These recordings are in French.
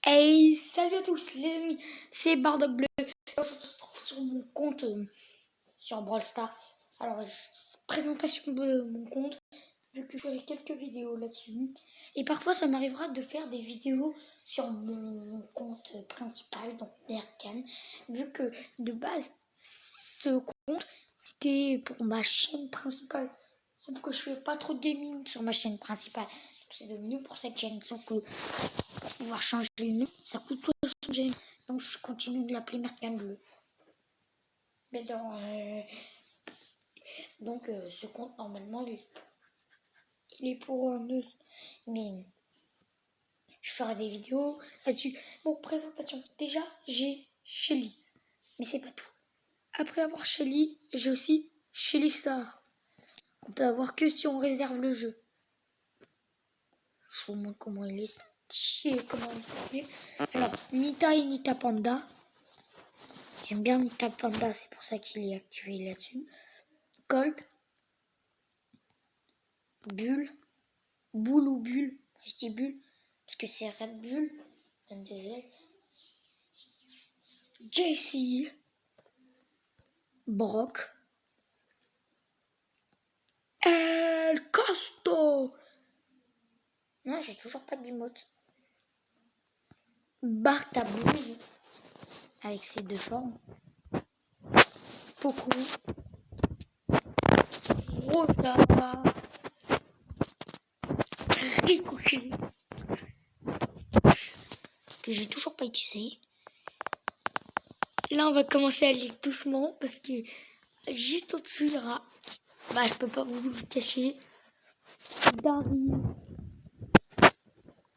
Hey, salut à tous les amis, c'est Bardock Bleu. Je vous retrouve sur mon compte sur Brawl Stars. Alors, présentation de mon compte, vu que je ferai quelques vidéos là-dessus. Et parfois, ça m'arrivera de faire des vidéos sur mon compte principal, donc Mercan. Vu que de base, ce compte, c'était pour ma chaîne principale. Sauf que je fais pas trop de gaming sur ma chaîne principale. C'est devenu pour cette chaîne, sauf que pour pouvoir changer le nom, ça coûte 60 gemmes. Donc je continue de l'appeler Mercan Bleu. Mais donc ce compte normalement il est pour nous. Mais je ferai des vidéos là-dessus. Bon, présentation. Déjà j'ai Shelly. Mais c'est pas tout. Après avoir Shelly, j'ai aussi Shelly Star. On peut avoir que si on réserve le jeu. Je vous montre comment il est. Comment il s'appelle. Alors, Nita et Nita Panda. J'aime bien Nita Panda, c'est pour ça qu'il est activé là-dessus. Colt. Bulle. Boule ou Bulle. Je dis Bulle parce que c'est Red Bull. Donne des ailes. JC. Brock. El Costo. Non, j'ai toujours pas d'emote. Bartabouille. Avec ses deux formes. Poco. Rosa. Ricochet. Que j'ai toujours pas utilisé. Là, on va commencer à aller doucement parce que juste au-dessus, il y aura. Bah, je peux pas vous le cacher. Daryl.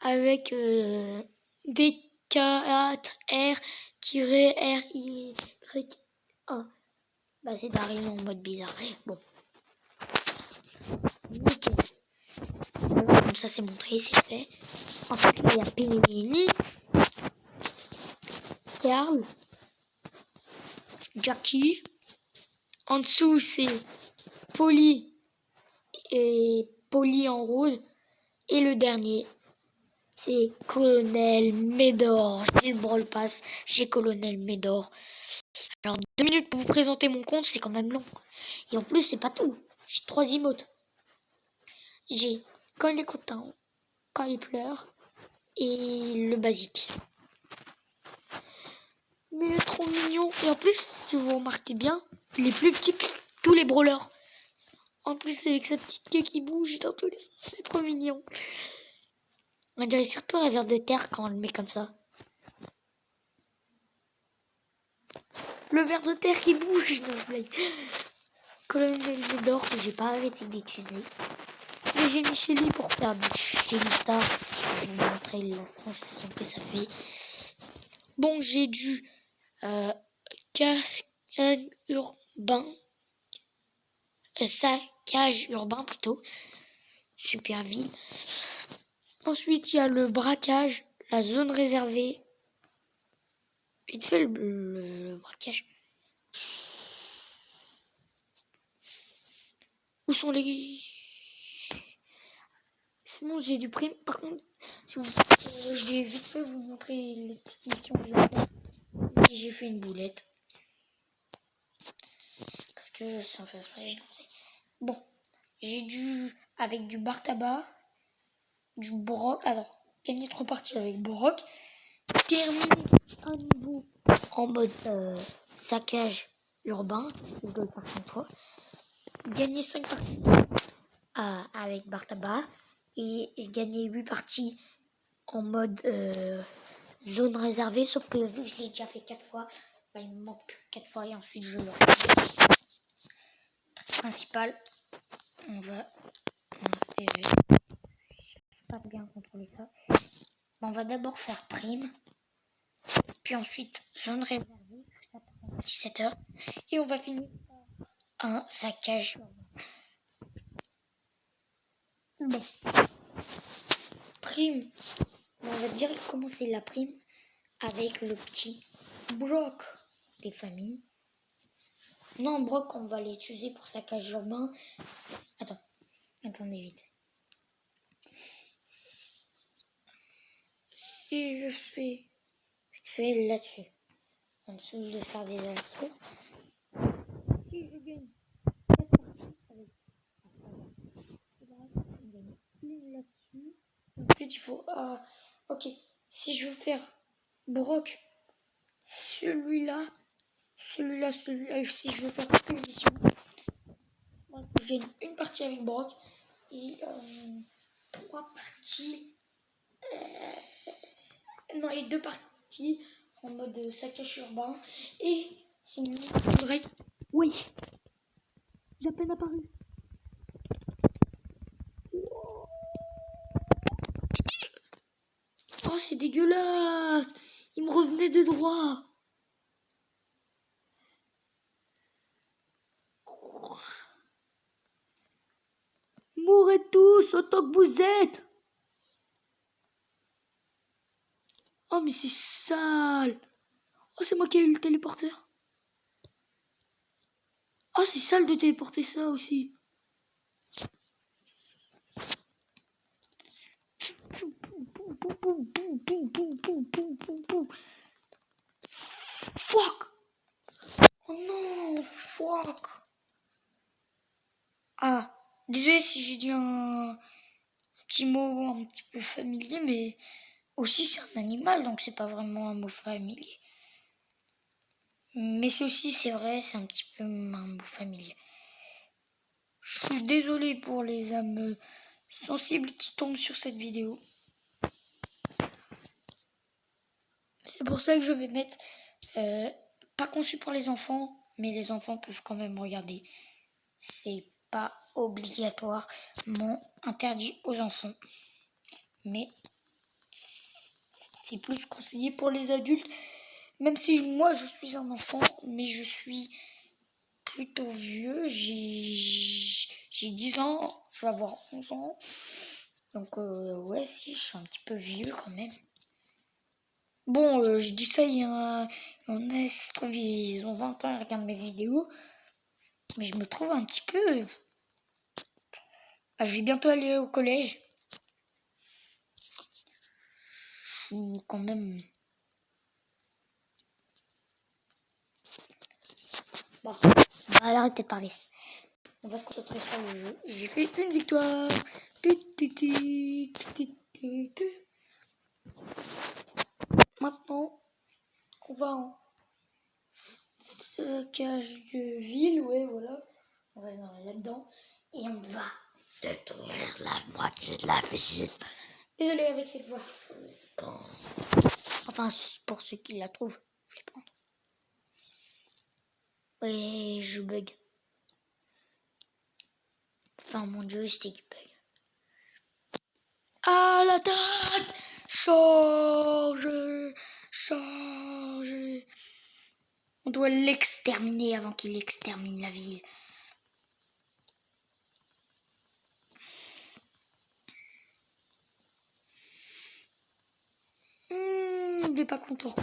Avec D4R-RY1. Bah, c'est Daryl en mode bizarre. Bon. Nickel. Voilà, comme ça, c'est montré, c'est fait. Ensuite, il y a Penny. Carl. Jackie. En dessous, c'est Polly et Polly en rose. Et le dernier, c'est Colonel Médor. J'ai le Brawl Pass, j'ai Colonel Médor. Alors, 2 minutes pour vous présenter mon compte, c'est quand même long. Et en plus, c'est pas tout. J'ai 3 emotes. J'ai quand il est content, quand il pleure, et le basique. Mais il est trop mignon. Et en plus, si vous remarquez bien, il est plus petit que tous les brawlers. En plus, avec sa petite queue qui bouge dans tous les sens, c'est trop mignon. On dirait surtout un ver de terre quand on le met comme ça. Le ver de terre qui bouge, non, je blague. Colonel Médor que j'ai pas arrêté d'utiliser. Mais j'ai mis chez lui pour faire du Shelly Star. Je vais vous montrer la sensation que ça fait. Bon, j'ai du saccage urbain plutôt. Super ville. Ensuite, il y a le braquage, la zone réservée. Vite fait le braquage. Où sont les... Sinon, j'ai du prime. Par contre, si vous... je vais vite fait vous montrer les petites missions que j'ai faites. Et j'ai fait une boulette. Parce que sans faire exprès, je l'ai fait. Bon, j'ai avec du bar tabac, du Brock. Alors, gagner 3 parties avec Brock. Terminer un niveau en mode saccage urbain. Je dois le faire 5 fois. Gagner 5 parties avec bar tabac. Et gagner 8 parties en mode zone réservée. Sauf que vu que je l'ai déjà fait 4 fois, bah, il me manque 4 fois et ensuite je le refais. Principal, on va insérer. Pas bien contrôler ça. On va d'abord faire prime, puis ensuite zone réservée jusqu'à 17h et on va finir par un saccage. Bon, prime, on va direct commencer la prime avec le petit Brock des familles. Non, Brock, on va l'utiliser pour saccage urbain. Attendez vite. si je fais là-dessus, ça me saoule de faire des allers-retours. Si je gagne 4 parties avec il faudra que je gagne une là-dessus. Ensuite, il faut... ok, si je veux faire Brock, celui-là, si je veux faire une mission, je gagne une partie avec Brock et 3 parties... non, et 2 parties en mode saccage urbain. Et sinon, il faudrait... Oui, j'ai à peine apparu. Oh, c'est dégueulasse. Il me revenait de droit. Mourrez tous autant que vous êtes. Oh, mais c'est sale. Oh, c'est moi qui ai eu le téléporteur. Oh, c'est sale de téléporter ça aussi. Fuck. Oh non, fuck. Ah, désolé si j'ai dit un petit mot un petit peu familier, mais aussi c'est un animal, donc c'est pas vraiment un mot familier. Mais c'est aussi, c'est vrai, c'est un petit peu un mot familier. Je suis désolé pour les âmes sensibles qui tombent sur cette vidéo. C'est pour ça que je vais mettre pas conçu pour les enfants, mais les enfants peuvent quand même regarder. C'est pas obligatoirement interdit aux enfants, mais c'est plus conseillé pour les adultes. Même si moi je suis un enfant, mais je suis plutôt vieux, j'ai 10 ans, je vais avoir 11 ans. Donc ouais, si, je suis un petit peu vieux quand même. Bon, je dis ça, il y a ils ont 20 ans, ils regardent mes vidéos. Mais je me trouve un petit peu... je vais bientôt aller au collège. Ou quand même... Bon, on va arrêter de parler. On va se concentrer sur le jeu. J'ai fait une victoire. Maintenant, on va en cage de ville. Ouais, voilà. On va là-dedans. Et on va détruire la moitié de la ville. Désolé avec cette voix. Enfin, pour ceux qui la trouvent flippante. Ouais, je bug. Enfin, mon joystick bug. À l'attaque! Chargez! Chargez! On doit l'exterminer avant qu'il extermine la ville. Il est pas content.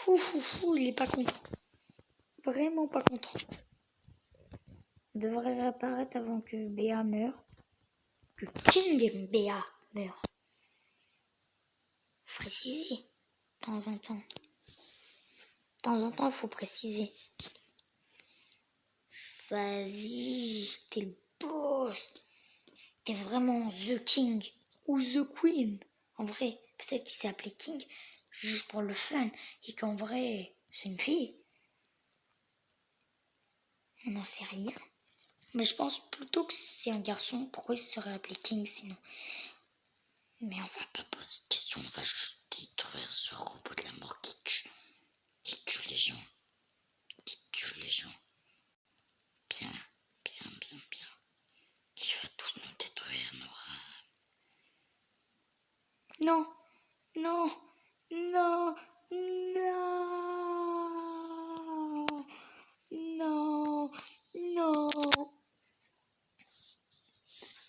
Il est pas content. Vraiment pas content. Il devrait réapparaître avant que Béa meure. Que King Béa meure. Faut préciser. De temps en temps. De temps en temps, il faut préciser. Vas-y, t'es le boss. T'es vraiment The King. Ou The Queen. En vrai, peut-être qu'il s'est appelé King juste pour le fun. Et qu'en vrai, c'est une fille. On n'en sait rien. Mais je pense plutôt que c'est un garçon. Pourquoi il se serait appelé King sinon? Mais on va pas poser de questions. On va juste détruire ce robot de la mort qui tue les gens. Qui tue les gens. Bien. Qui va tous nous détruire, Nora. Non.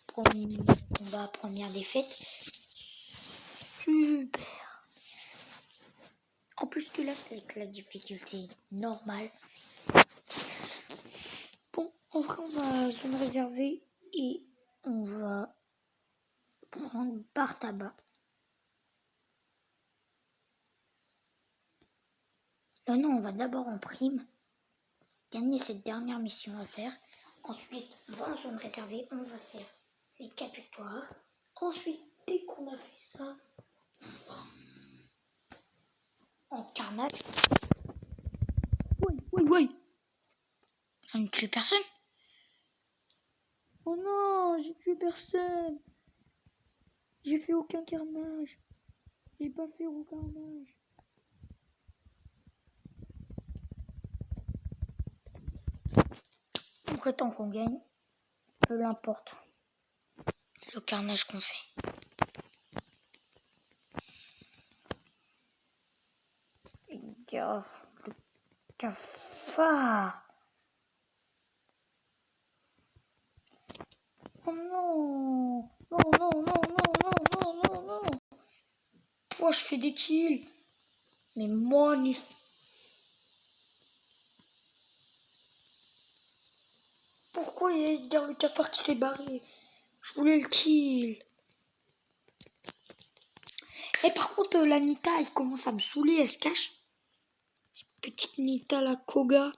Premier combat, première défaite. Super. En plus que là, c'est avec la difficulté normale. Bon, en vrai, on va se réserver et on va prendre bar tabac. Non, on va d'abord en prime gagner cette dernière mission à faire. Ensuite, on va en zone réservée, on va faire les 4 victoires. Ensuite, dès qu'on a fait ça, on va en carnage. Oui. On ne tue personne. Oh non, j'ai tué personne. J'ai fait aucun carnage. J'ai pas fait aucun carnage. On prétend qu'on gagne. Peu importe le carnage qu'on fait. Gars, le cafard. Oh non. Non. Pourquoi je fais des kills? Mais magnifique. Pourquoi il y a Edgar le cafard qui s'est barré? Je voulais le kill. Et par contre, la Nita, elle commence à me saouler, elle se cache. Petite Nita, la Koga.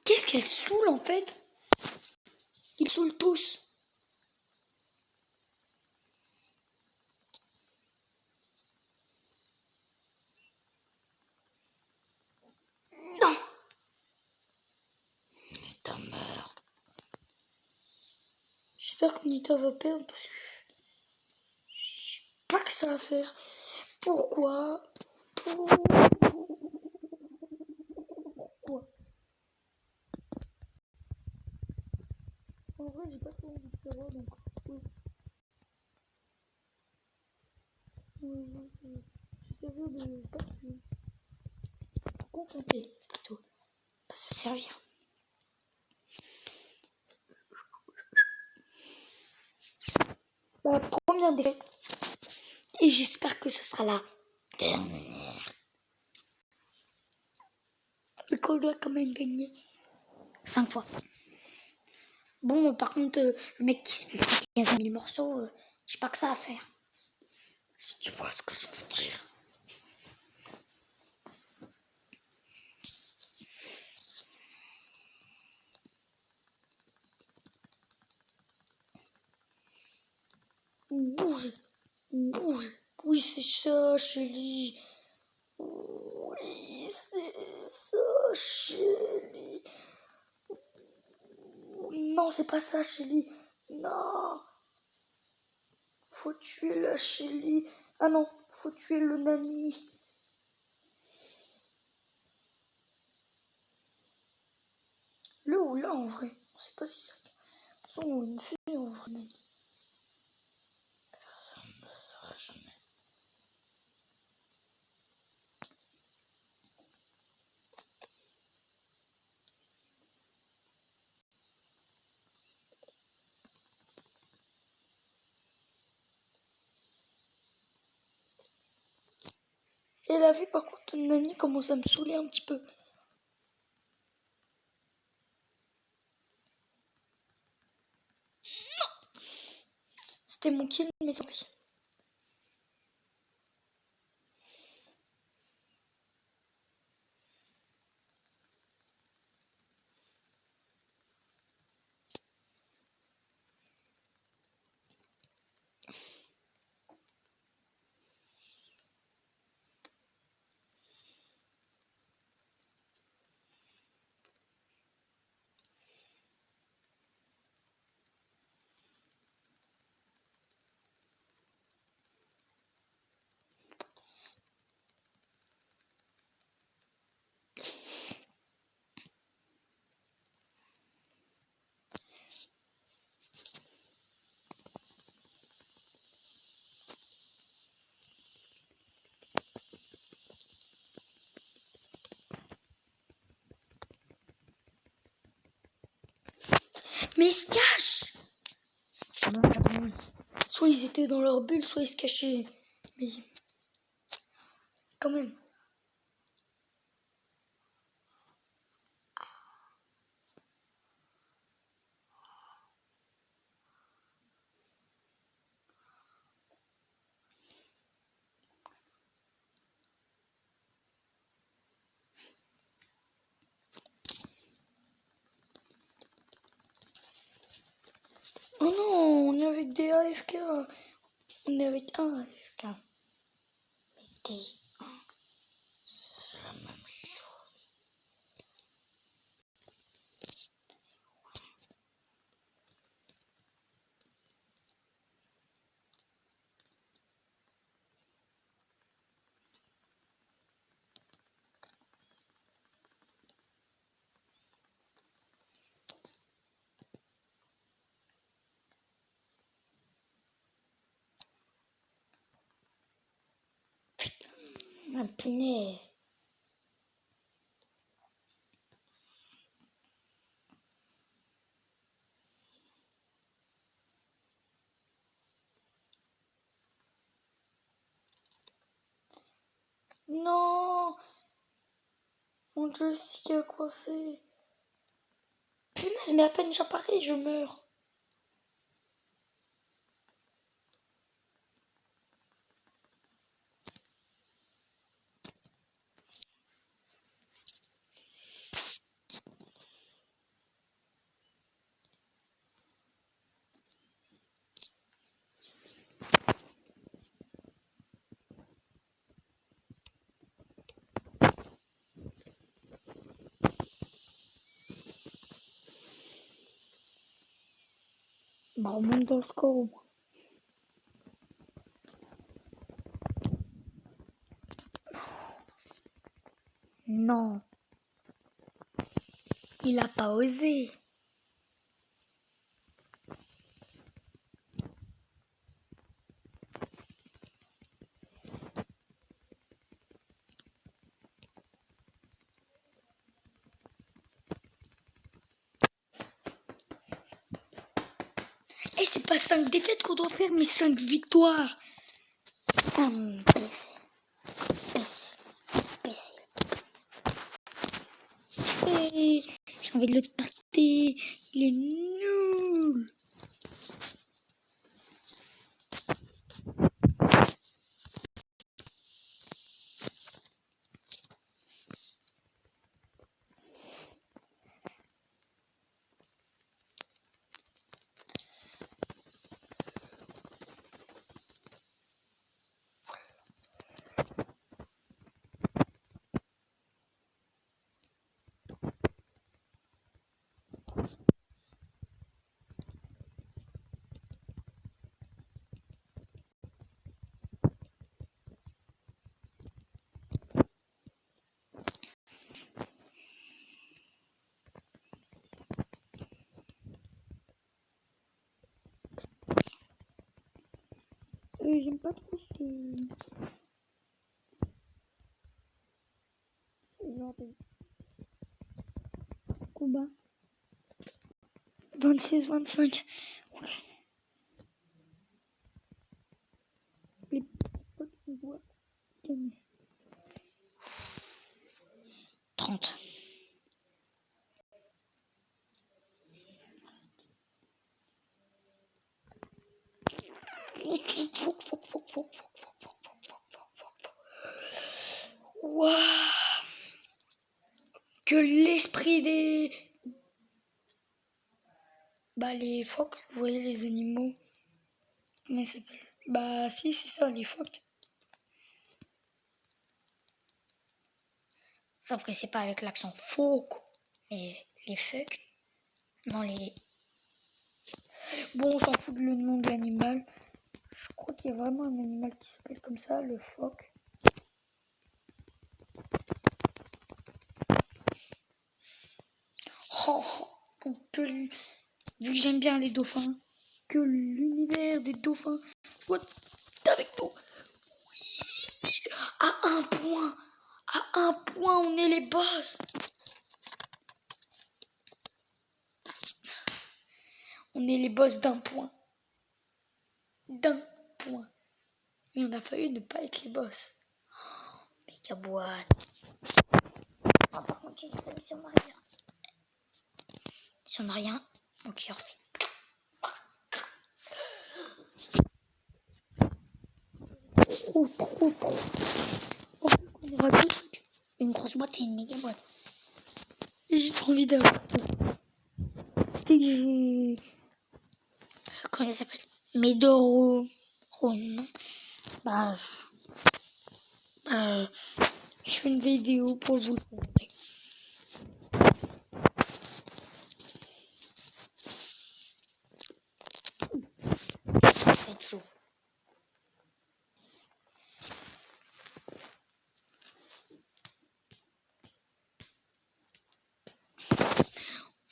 Qu'est-ce qu'elle saoule en fait? Ils saoulent tous. Non. Nita meurt. J'espère que Nita va perdre parce que je sais pas que ça va faire. Pourquoi? En vrai, j'ai pas trop envie de savoir donc. Oui. Je servir de pas de contenter plutôt. Pas se servir. La première défaite. Et j'espère que ce sera la dernière. Mais qu'on doit quand même gagner 5 fois. Bon, par contre, le mec qui se fait frapper 15 000 morceaux, j'ai pas que ça à faire. Si tu vois ce que je veux dire. Bouge. Oui, c'est ça, Shelly. Oui, c'est ça, Shelly. Non, c'est pas ça, Shelly. Non. Faut tuer la Shelly. Ah non, faut tuer le Nani. Le ou là en vrai. On sait pas si ça. Oh, une fille en vrai, Nani. Personne ne saura jamais. Et la vie, par contre, Nani commence à me saouler un petit peu. C'était mon kill, mais tant pis. Mais ils se cachent. Soit ils étaient dans leur bulle, soit ils se cachaient. Mais quand même. Oh non, on est avec des AFK. On est avec un AFK. Mais c'est la même chose. Ma punaise. Non, mon joystick a coincé. Punaise, mais à peine j'apparais, je meurs. Bah, on monte dans le score au moins. Non, il a pas osé. Eh, c'est pas 5 défaites qu'on doit faire, mais 5 victoires. Hey, j'ai envie de le tarter. Il est nul. J'aime pas trop ce genre de combat. 26-25. Okay. Les potes qu'on voit gagner. 30. Waouh! Que l'esprit des... Bah les phoques, vous voyez les animaux. Mais c'est pas... Bah si, c'est ça, les phoques. Sauf que c'est pas avec l'accent phoque. Les phoques. Non, les... Bon, on s'en fout de le nom de l'animal. Je crois qu'il y a vraiment un animal qui s'appelle comme ça, le phoque. Oh, donc vu que j'aime bien les dauphins, que l'univers des dauphins soit avec nous. Oui, à un point, on est les boss. On est les boss d'un point. Mais on a failli ne pas être les boss. Oh, méga boîte. Ah, par contre, si on n'a rien. Si on n'a rien, mon cœur fait. Trop. Oh, on aura deux trucs. Une grosse boîte et une méga boîte. J'ai trop envie d'avoir ça. Dès que j'ai... comment il s'appelle, Medoro, non. Bah, je fais une vidéo pour vous le montrer. Ça va être chaud.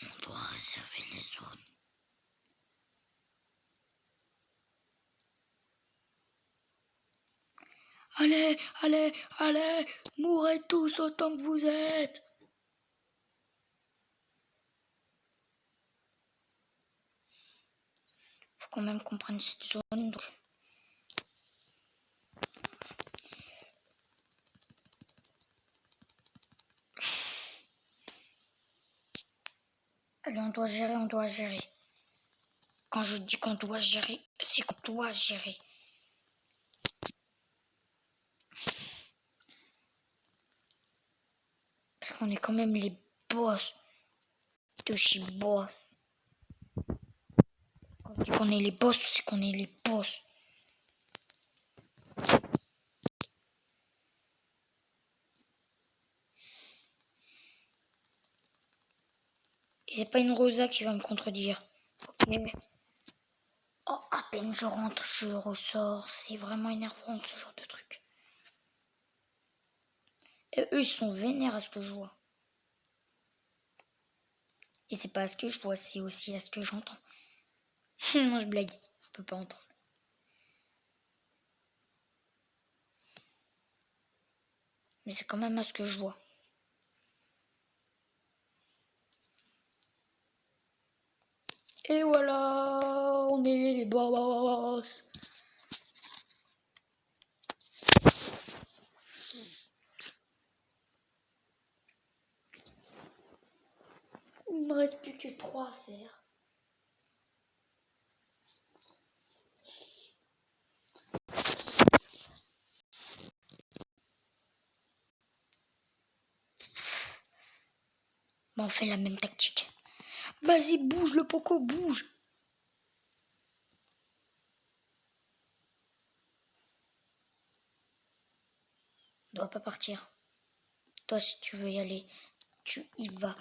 On doit réserver les zones. Allez, allez, allez, mourrez tous autant que vous êtes. Faut quand même qu'on prenne cette zone. Donc. Allez, on doit gérer, on doit gérer. Quand je dis qu'on doit gérer, c'est qu'on doit gérer. Parce qu'on est quand même les boss de chez Boss. Quand je dis qu'on est les boss, c'est qu'on est les boss. Et c'est pas une Rosa qui va me contredire. Ok. Oh, à peine je rentre, je ressors. C'est vraiment énervant ce genre de truc. Et eux, ils sont vénères à ce que je vois. Et c'est pas à ce que je vois, c'est aussi à ce que j'entends. Non, je blague. On peut pas entendre. Mais c'est quand même à ce que je vois. Et voilà, on est les boss. Il me reste plus que 3 à faire. Bon, on fait la même tactique. Vas-y, bouge le Poco, bouge. On doit pas partir. Toi, si tu veux y aller, tu y vas.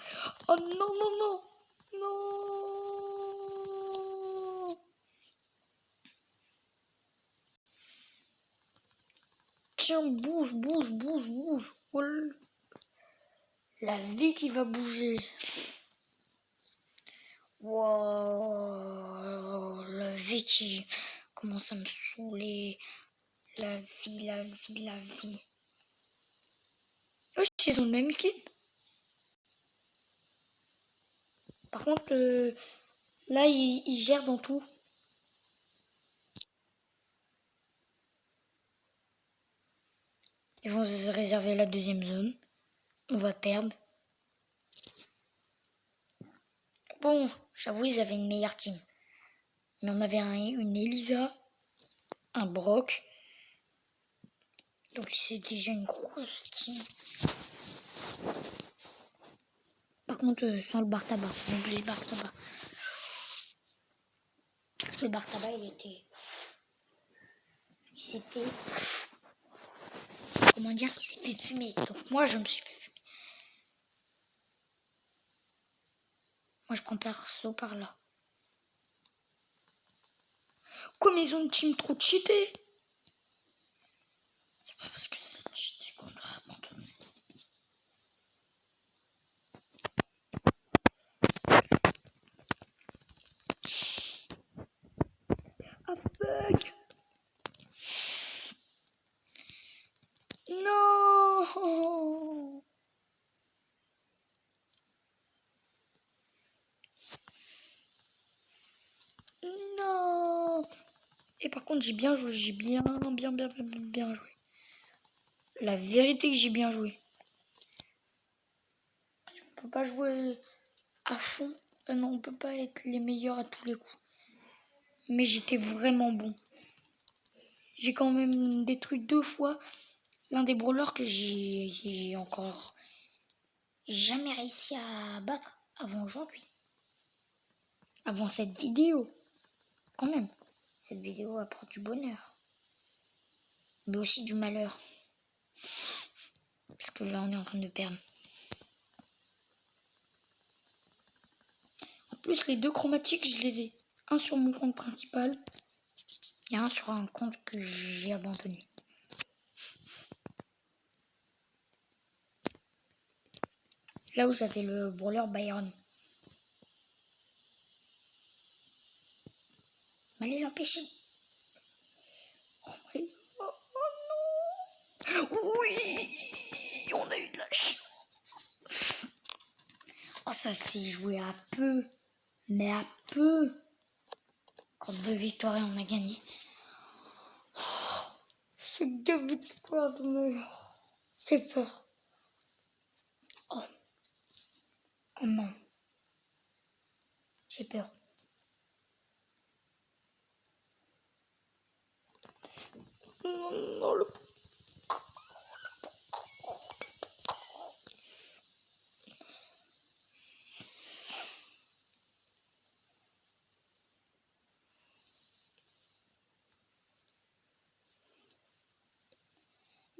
Oh non, non, non. Non. Tiens, bouge, bouge, bouge, bouge. Oh, la vie qui va bouger. Wow, la vie qui commence à me saouler. La vie, la vie, la vie. Oh, ils ont le même skin. Par contre, là, ils gèrent dans tout. Ils vont se réserver la deuxième zone. On va perdre. Bon, j'avoue, ils avaient une meilleure team. Mais on avait une Elisa, un Brock. Donc c'est déjà une grosse team. Par contre, sans le bar tabac. N'oublie le bar tabac. Parce que le bar tabac, il s'est fait... Comment dire, il s'est fait fumer. Donc moi, je me suis fait fumer. Moi, je prends perso par là. Comme ils ont une team trop cheatée. C'est pas parce que c'est cheaté qu'on doit abandonner. Ah fuck. Non. Non. Et par contre, j'ai bien joué. J'ai bien joué. La vérité que j'ai bien joué. On peut pas jouer à fond. Non, on peut pas être les meilleurs à tous les coups. Mais j'étais vraiment bon. J'ai quand même détruit 2 fois l'un des brawlers que j'ai encore jamais réussi à battre avant aujourd'hui. Avant cette vidéo. quand même, cette vidéo apporte du bonheur. Mais aussi du malheur. Parce que là, on est en train de perdre. En plus, les deux chromatiques, je les ai. Un sur mon compte principal et un sur un compte que j'ai abandonné. Là où j'avais le brawler Byron. M'allez l'empêcher. Oh my god, non. Oui, on a eu de la chance. Oh, ça s'est joué à peu. Mais à peu. Quand 2 victoires et on a gagné. C'est 2 victoires, mais j'ai peur. Oh. Oh non. J'ai peur. Non, non, le...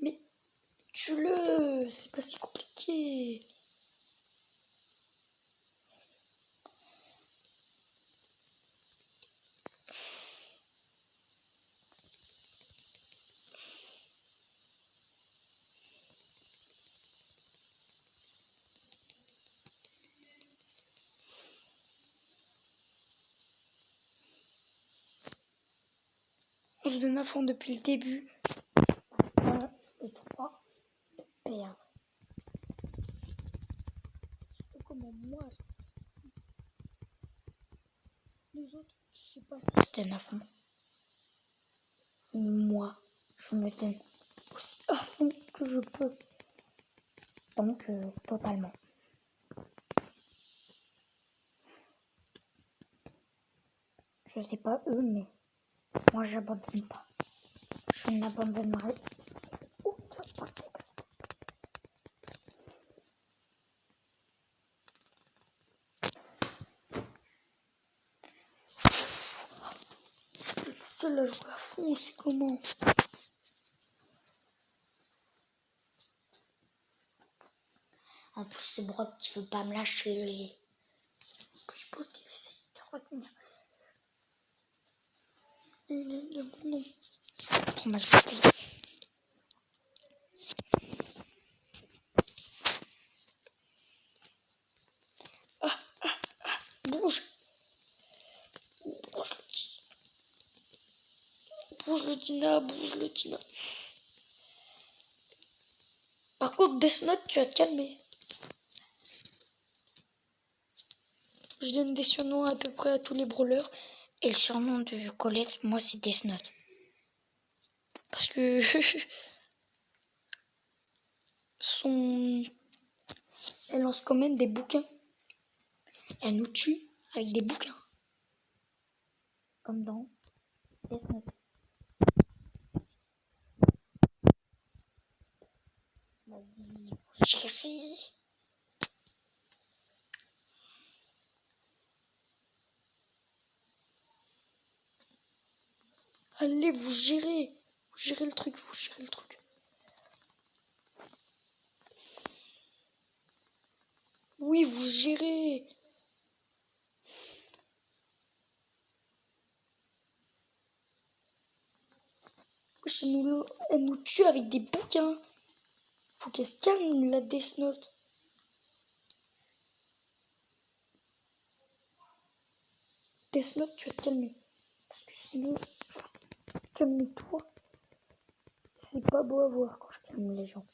Mais tue-le, c'est pas si compliqué. On se donne à fond depuis le début. 1 et 3. Perdre. Comment moi les autres, je sais pas si se tiennent à fond. Moi, je me tiens aussi à fond que je peux. Donc, totalement. Je sais pas eux, mais moi, j'abandonne pas. Je n'abandonnerai aucun prétexte. Le seul à jouer à fond, c'est comment? En plus, c'est Brock qui veut pas me lâcher. Que je pense qu'il essaie de retenir. Il est bon. Prends ma chute. Bouge. Bouge le Tina. Bouge le Tina. Bouge le Tina. Par contre, Death Note, tu vas te calmer. Je donne des surnoms à peu près à tous les brawlers. Et le surnom de Colette, moi, c'est Death Note. Parce que elle lance quand même des bouquins. Elle nous tue avec des bouquins. Comme dans Death Note. Vas-y, chérie. Allez, vous gérez. Vous gérez le truc, vous gérez le truc. Oui, vous gérez. Elle nous tue avec des bouquins. Faut qu'elle se calme, la Death Note. Death Note, tu vas te calmer. Parce que sinon, calme-toi. C'est pas beau à voir quand je calme les gens.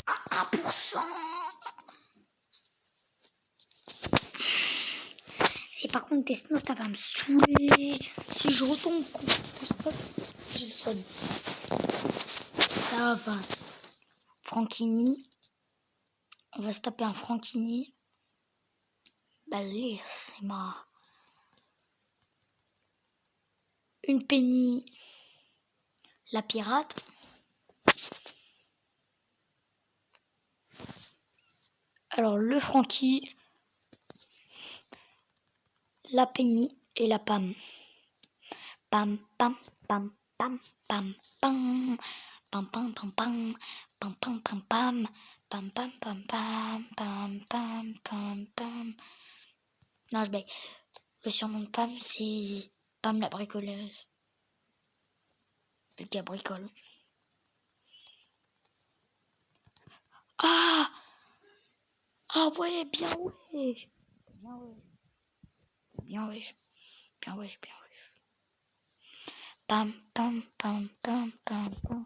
À 1%. Et par contre, Death Note, ça va me saouler. Si je retombe contre Death Note, j'ai le somme. Ça va. Frankini. On va se taper un Frankini. Bellissima. Une Penny. La pirate. Alors, le Francky, la Penny et la Pam. Pam, pam, pam, pam, pam, pam. Pam, pam, pam, pam. Pam, pam, pam, pam. Pam, pam, pam, pam. Pam, pam, pam, pam. Non, je blague. Le surnom de Pam, c'est Pam la bricoleuse. Vu qu'elle bricole. Ah! Ah ouais, bien ouais. Bien ouais. Bien ouais. Bien ouais, bien ouais. Pam, pam, pam, pam, pam, pam.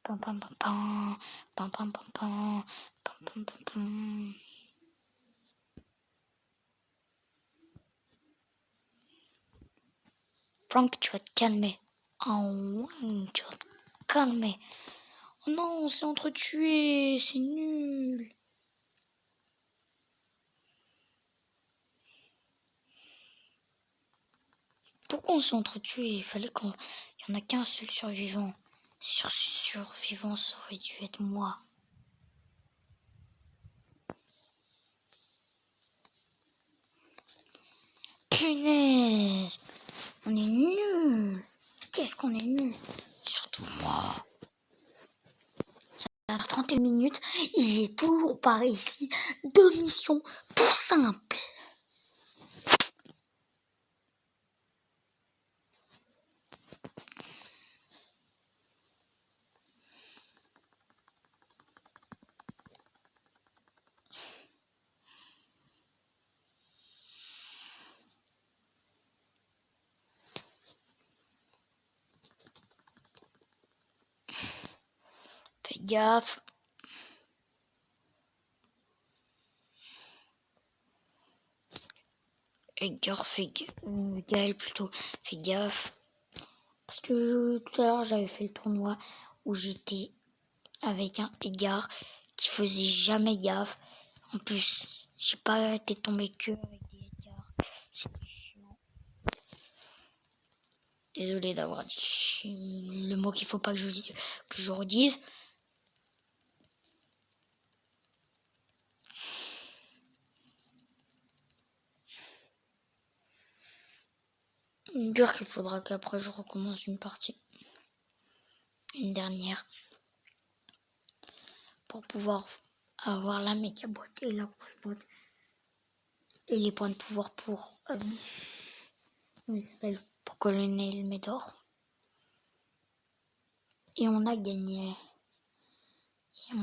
Pam, pam, pam, pam. Pam, pam, pam, pam. Pam, pam, pam, pam. Franck, tu vas te calmer. Oh ouais, tu vas te calmer. Oh non, on s'est entretués, c'est nul. Pourquoi on s'est entretués? Il fallait qu'il y en a qu'un seul survivant. Survivant, ça aurait dû être moi. Punaise, on est nuls. Qu'est-ce qu'on est nuls. Surtout moi. Ça fait 31 minutes, il est toujours par ici. 2 missions tout simples. Fais gaffe. Gaël plutôt, fais gaffe. Parce que tout à l'heure, j'avais fait le tournoi où j'étais avec un Edgar qui faisait jamais gaffe. En plus, j'ai pas été tombé que avec des Edgars. C'était chiant. Désolé d'avoir dit le mot qu'il faut pas que je redise. Dire qu'il faudra qu'après je recommence une partie. Une dernière. Pour pouvoir avoir la méga boîte et la grosse boîte. Et les points de pouvoir pour Colonel Médor. Et on a gagné. Je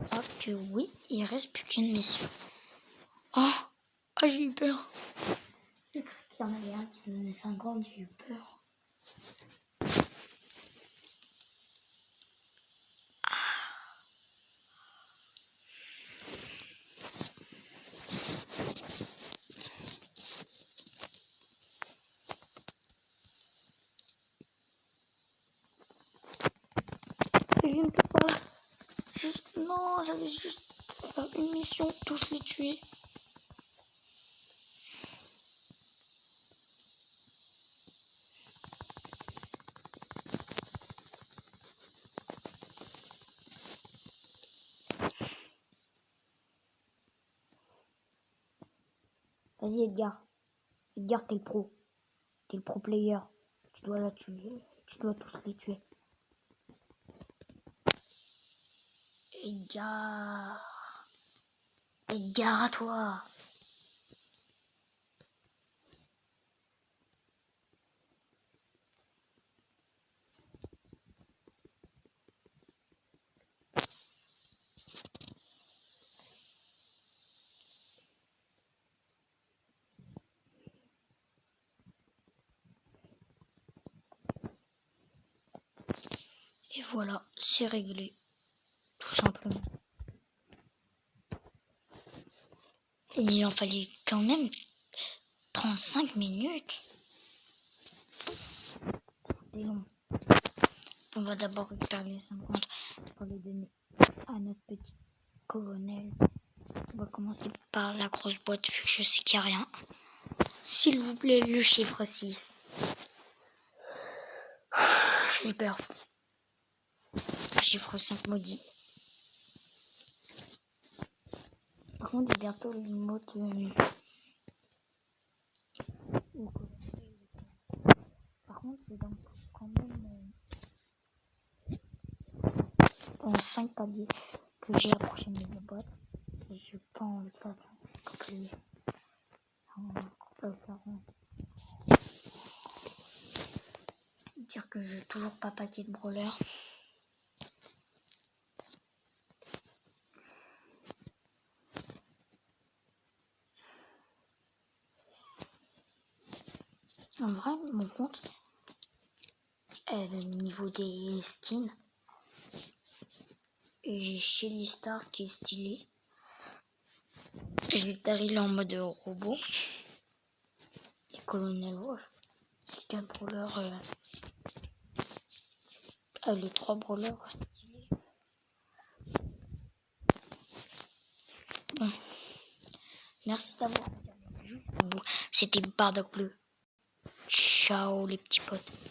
crois que oui, il reste plus qu'une mission. Oh, j'ai eu peur. J'ai cru qu'il y en avait un qui me donnait 50, j'ai eu peur. Je ne peux pas. Non, j'avais juste faire une mission, tous les tuer. Vas-y Edgar. Edgar, t'es le pro. T'es le pro player. Tu dois la tuer. Tu dois tous les tuer. Edgar. Edgar, à toi. Et voilà, c'est réglé. Tout simplement. Et il en fallait quand même 35 minutes. C'est long. On va d'abord récupérer les 50 pour les donner à notre petit colonel. On va commencer par la grosse boîte vu que je sais qu'il n'y a rien. S'il vous plaît, le chiffre 6. J'ai peur. Le chiffre 5 maudit. Par contre, j'ai bientôt le mode par contre, c'est donc quand même en 5 paliers que j'ai la prochaine nouvelle boîte. Et je pense pas que dire que j'ai toujours pas paquet de brawler. En vrai, mon compte, le niveau des skins, j'ai Shelly Star qui est stylé. J'ai Daryl en mode robot. Et Colonel Rush. C'est 4 brawlers. Les 3 brawlers stylés. Bon. Merci d'avoir regardé jusqu'au bout. C'était Bardock Bleu. Ciao les petits potes.